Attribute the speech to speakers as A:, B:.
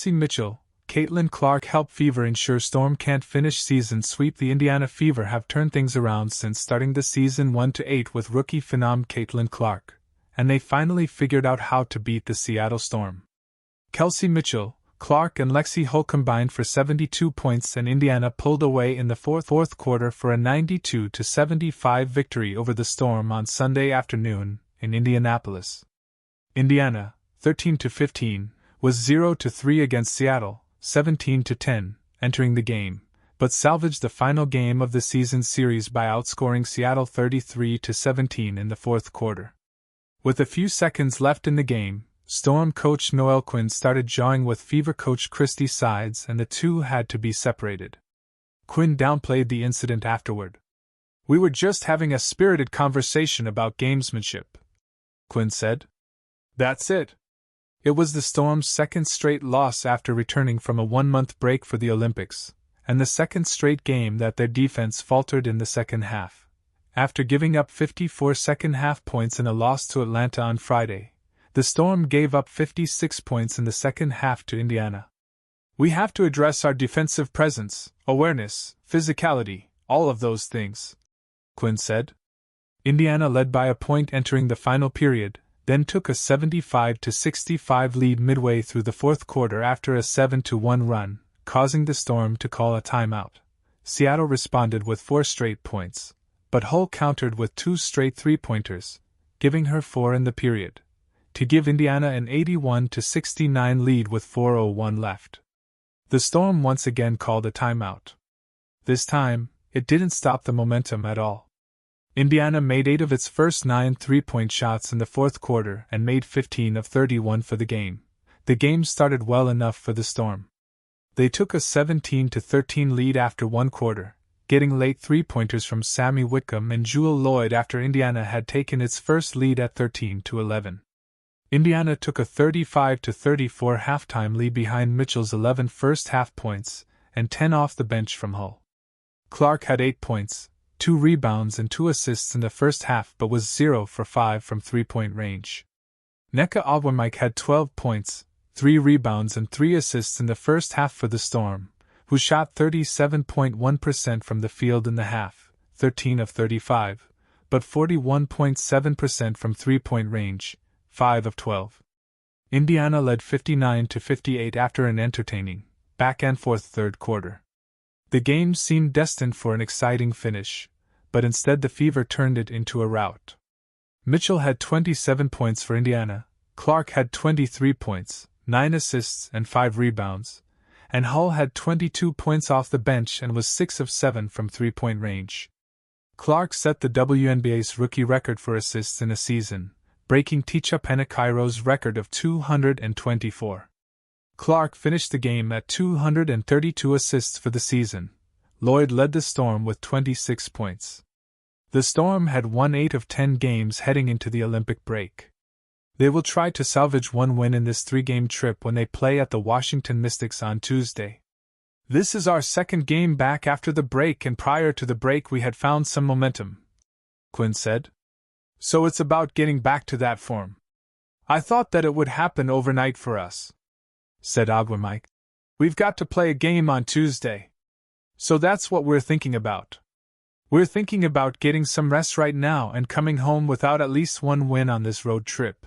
A: Kelsey Mitchell, Caitlin Clark help Fever ensure Storm can't finish season sweep. The Indiana Fever have turned things around since starting the season 1-8 with rookie phenom Caitlin Clark, and they finally figured out how to beat the Seattle Storm. Kelsey Mitchell, Clark and Lexie Hull combined for 72 points, and Indiana pulled away in the fourth quarter for a 92-75 victory over the Storm on Sunday afternoon in Indianapolis. Indiana, 13-15, was 0-3 against Seattle, 17-10, entering the game, but salvaged the final game of the season series by outscoring Seattle 33-17 in the fourth quarter. With a few seconds left in the game, Storm coach Noelle Quinn started jawing with Fever coach Christie Sides, and the two had to be separated. Quinn downplayed the incident afterward. "We were just having a spirited conversation about gamesmanship," Quinn said. "That's it." It was the Storm's second straight loss after returning from a one-month break for the Olympics, and the second straight game that their defense faltered in the second half. After giving up 54 second-half points in a loss to Atlanta on Friday, the Storm gave up 56 points in the second half to Indiana. "We have to address our defensive presence, awareness, physicality, all of those things," Quinn said. Indiana led by a point entering the final period, then took a 75-65 lead midway through the fourth quarter after a 7-1 run, causing the Storm to call a timeout. Seattle responded with 4 straight points, but Hull countered with 2 straight three-pointers, giving her 4 in the period, to give Indiana an 81-69 lead with 4:01 left. The Storm once again called a timeout. This time, it didn't stop the momentum at all. Indiana made 8 of its first 9 three-point shots in the fourth quarter and made 15 of 31 for the game. The game started well enough for the Storm. They took a 17-13 lead after one quarter, getting late three-pointers from Sammy Whitcomb and Jewel Lloyd after Indiana had taken its first lead at 13-11. Indiana took a 35-34 halftime lead behind Mitchell's 11 first-half points and 10 off the bench from Hull. Clark had 8 points, 2 rebounds and 2 assists in the first half, but was 0 for 5 from three-point range. Nneka Ogwumike had 12 points, 3 rebounds and 3 assists in the first half for the Storm, who shot 37.1% from the field in the half, 13 of 35, but 41.7% from three-point range, 5 of 12. Indiana led 59-58 after an entertaining, back-and-forth third quarter. The game seemed destined for an exciting finish, but instead the Fever turned it into a rout. Mitchell had 27 points for Indiana, Clark had 23 points, 9 assists and 5 rebounds, and Hull had 22 points off the bench and was 6 of 7 from three-point range. Clark set the WNBA's rookie record for assists in a season, breaking Ticha Penacairo's record of 224. Clark finished the game at 232 assists for the season. Lloyd led the Storm with 26 points. The Storm had won 8 of 10 games heading into the Olympic break. They will try to salvage one win in this 3-game trip when they play at the Washington Mystics on Tuesday. "This is our second game back after the break, and prior to the break we had found some momentum," Quinn said. "So it's about getting back to that form. I thought that it would happen overnight for us," said Ogwumike. "We've got to play a game on Tuesday. So that's what we're thinking about. We're thinking about getting some rest right now and coming home without at least one win on this road trip."